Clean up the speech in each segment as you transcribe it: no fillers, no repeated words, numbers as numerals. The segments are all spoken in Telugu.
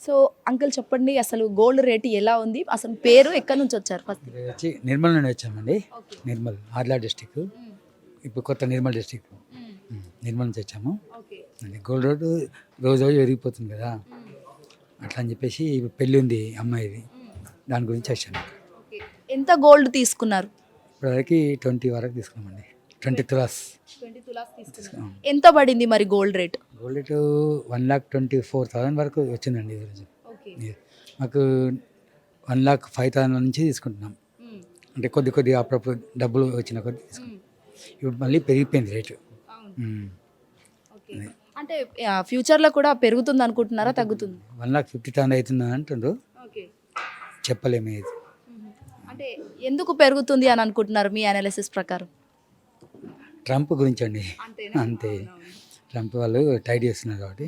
సో అంకుల్ చెప్పండి, అసలు గోల్డ్ రేట్ ఎలా ఉంది, అసలు పేరు ఎక్కడి నుంచి వచ్చారు ఫస్ట్? వచ్చి నిర్మల్ నుండి వచ్చామండి. నిర్మల్ ఆదిలాబాద్ డిస్టిక్, ఇప్పుడు కొత్త నిర్మల్ డిస్టిక్. నిర్మల్ నుంచి వచ్చాము. గోల్డ్ రేటు రోజు రోజు పెరిగిపోతుంది కదా, అట్లా అని చెప్పేసి ఇప్పుడు పెళ్ళి ఉంది అమ్మాయిది, దాని గురించి వచ్చాను. ఎంత గోల్డ్ తీసుకున్నారు? ఇప్పటివరకు 20 వరకు తీసుకున్నామండి. 20 తులాస్. ఎంత పడింది మరి గోల్డ్ రేట్? గోల్డ్ రేటు 1,24,000 వరకు వచ్చిందండి ఈరోజు. మాకు 1,05,000 నుంచి తీసుకుంటున్నాం. అంటే కొద్దిగా అప్పుడప్పుడు డబ్బులు వచ్చిన కొద్ది తీసుకుంటాం. ఇప్పుడు మళ్ళీ పెరిగిపోయింది రేటు. అంటే ఫ్యూచర్లో కూడా పెరుగుతుంది అనుకుంటున్నారా, తగ్గుతుంది? 1,50,000 అవుతుంది అంటుండ్రు, చెప్పలేము ఇది. అంటే ఎందుకు పెరుగుతుంది అని అనుకుంటున్నారు మీ అనాలిసిస్ ప్రకారం? ట్రంప్ గురించి అండి, అంతే. ట్రంప్ వాళ్ళు టైట్ చేస్తున్నారు కాబట్టి.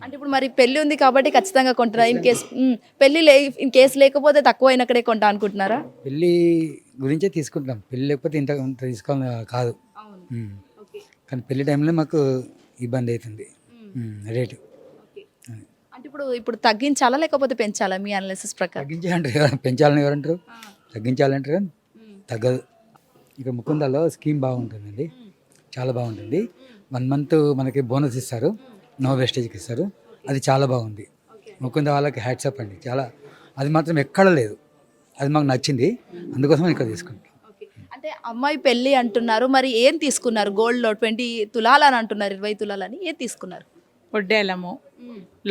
అంటే ఇప్పుడు మరి పెళ్ళి ఉంది కాబట్టి ఖచ్చితంగా కొంటారా? ఇన్ కేసు లేకపోతే తక్కువ అయినక్కడే కొంటా అనుకుంటున్నారా? పెళ్ళి గురించే తీసుకుంటాం, పెళ్ళి లేకపోతే ఇంత తీసుకోవాలి కాదు. కానీ పెళ్లి టైంలో మాకు ఇబ్బంది అవుతుంది రేటు. అంటే ఇప్పుడు తగ్గించాలా లేకపోతే పెంచాలా మీ అనాలిసిస్ ప్రకారం? తగ్గించాలంటారు, పెంచాలని ఎవరంటారు, తగ్గించాలంటారు కానీ తగ్గదు. ఇక ముకుందాలో స్కీమ్ బాగుంటుందండి, చాలా బాగుంటుంది. 1 మంత్ మనకి బోనస్ ఇస్తారు, నో వేస్టేజ్కి ఇస్తారు, అది చాలా బాగుంది. ముకుంద వాళ్ళకి హ్యాట్సప్ అండి, చాలా. అది మాత్రం ఎక్కడ లేదు, అది మాకు నచ్చింది, అందుకోసం ఇక్కడ తీసుకుంటాం. అంటే అమ్మాయి పెళ్ళి అంటున్నారు, మరి ఏం తీసుకున్నారు? గోల్డ్లో 20 తులాలు అని అంటున్నారు, 20 తులాలు అని ఏం తీసుకున్నారు? వడ్డేలము,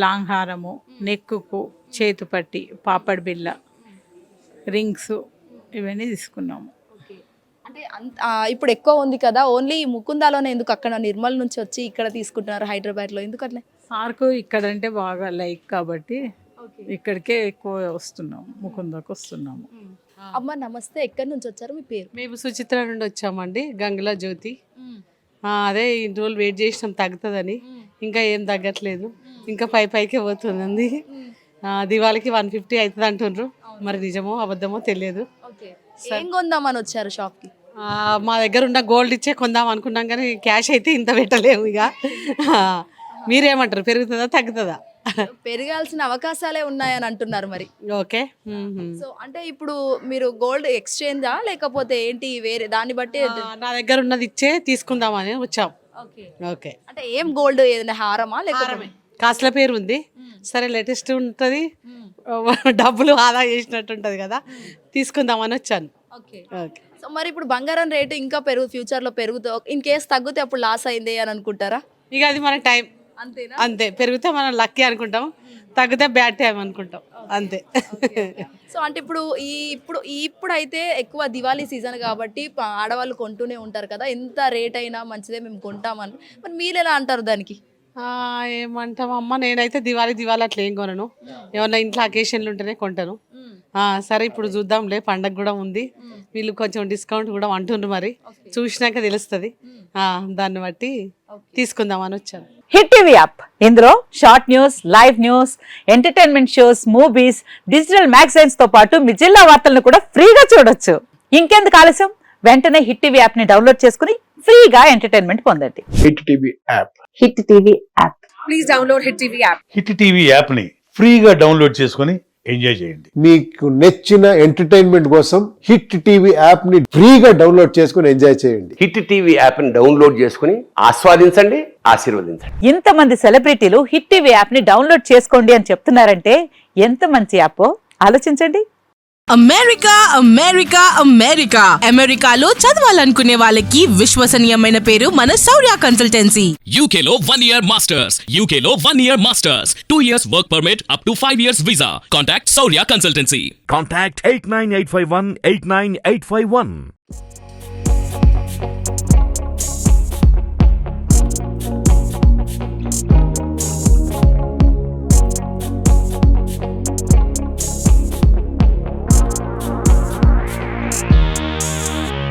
లాంగ్ హారము, నెక్కుకు, చేతుపట్టి, పాపడ్ బిళ్ళ, రింగ్స్, ఇవన్నీ తీసుకున్నాము. అంటే ఇప్పుడు ఎక్కువ ఉంది కదా, ఓన్లీ ముకుందాలోనే ఎందుకు, అక్కడ నిర్మల్ నుంచి వచ్చి ఇక్కడ తీసుకుంటున్నారు హైదరాబాద్లో, ఎందుకు అట్లా? సార్కు ఇక్కడంటే బాగా లైక్ కాబట్టి ఇక్కడికే ఎక్కువ వస్తున్నాము, ముకుందాకు వస్తున్నాము. అమ్మ నమస్తే, ఎక్కడి నుంచి వచ్చారు, మీ పేరు? మేము సుచిత్ర నుండి వచ్చామండి, గంగుల జ్యోతి. అదే ఇన్ని రోజులు వెయిట్ చేసినాం తగ్గుతుందని, ఇంకా ఏం తగ్గట్లేదు, ఇంకా పైకే పోతుందండి. దివాళికి 150 అవుతుంది అంటుండ్రు, మరి నిజమో అబద్ధమో తెలియదు. ఏం కొందామని వచ్చారు షాప్కి? మా దగ్గర ఉన్న గోల్డ్ ఇచ్చే కొందాం అనుకున్నాం కానీ క్యాష్ అయితే ఇంత పెట్టలేము. ఇక మీరేమంటారు, పెరుగుతుందా తగ్గుతుందా? పెరగాల్సిన అవకాశాలే ఉన్నాయని అంటున్నారు మరి. ఓకే. సో అంటే ఇప్పుడు మీరు గోల్డ్ ఎక్స్చేంజా లేకపోతే ఏంటి, వేరే దాన్ని బట్టి? నా దగ్గర ఉన్నది ఇచ్చే తీసుకుందామని వచ్చాం. ఓకే. అంటే ఏం గోల్డ్, ఏదైనా హారమా లేకపోతే? కాస్ట్ల పేరు ఉంది, సరే లేటెస్ట్ ఉంటుంది, డబ్బులు ఆదా చేసినట్టు ఉంటుంది కదా, తీసుకుందామని వచ్చాను. ఓకే. సో మరి ఇప్పుడు బంగారం రేటు ఇంకా ఫ్యూచర్లో పెరుగుతుంది, ఇన్ కేసు తగ్గితే అప్పుడు లాస్ అయింది అని అనుకుంటారా? ఇక అది మన టైం, అంతేనా? అంతే. పెరిగితే మనం లక్కీ అనుకుంటాం, తగ్గితే బ్యాడ్ టైం అనుకుంటాం, అంతే. సో అంటే ఇప్పుడు అయితే ఎక్కువ దివాళీ సీజన్ కాబట్టి ఆడవాళ్ళు కొంటూనే ఉంటారు కదా, ఎంత రేట్ అయినా మంచిదే మేము కొంటామని, మరి మీరు ఎలా అంటారు దానికి? ఏమంటామమ్మా, నేనైతే దివాళీ అట్లా ఏం కొనను, ఏమన్నా ఇంట్లో అకేషన్లు ఉంటేనే కొంటాను. సరే ఇప్పుడు చూద్దాంలే, పండగ కూడా ఉంది, వీళ్ళు కొంచెం డిస్కౌంట్ కూడా అంటుండ్రు, మరి చూసినాక తెలుస్తుంది, దాన్ని బట్టి తీసుకుందామని వచ్చాను. హిట్ టీవీ యాప్, ఇందులో short news, live news, entertainment shows, movies, digital magazines తో పాటు మీ జిల్లా వార్తలను కూడా ఫ్రీగా చూడొచ్చు. ఇంకెందుకు ఆలస్యం, వెంటనే హిట్ టీవీ యాప్ ని డౌన్లోడ్ చేసుకుని ఫ్రీగా ఎంటర్టైన్మెంట్ పొందండి. Hit TV app, hit TV app, please download hit TV app. Hit TV app ని ఫ్రీగా డౌన్లోడ్ చేసుకుని ఎంజాయ్ చేయండి. మీకు నచ్చిన ఎంటర్టైన్మెంట్ కోసం హిట్ టీవీ యాప్ ని ఫ్రీగా డౌన్లోడ్ చేసుకుని ఎంజాయ్ చేయండి. హిట్ టీవీ యాప్ ని డౌన్లోడ్ చేసుకుని ఆస్వాదించండి, ఆశీర్వదించండి. ఇంతమంది సెలబ్రిటీలు హిట్ టీవీ యాప్ ని డౌన్లోడ్ చేసుకోండి అని చెప్తున్నారంటే ఎంత మంచి యాప్ ఆలోచించండి. అమెరికా అమెరికా అమెరికా అమెరికాలో చదవాలనుకునే వాళ్ళకి విశ్వసనీయమైన పేరు మన శౌర్య కన్సల్టెన్సీ. UK లో 1 year masters, UK లో 1 year masters, 2 years work permit up to 5 years visa. Contact Shaurya Consultancy. Contact 89851 89851.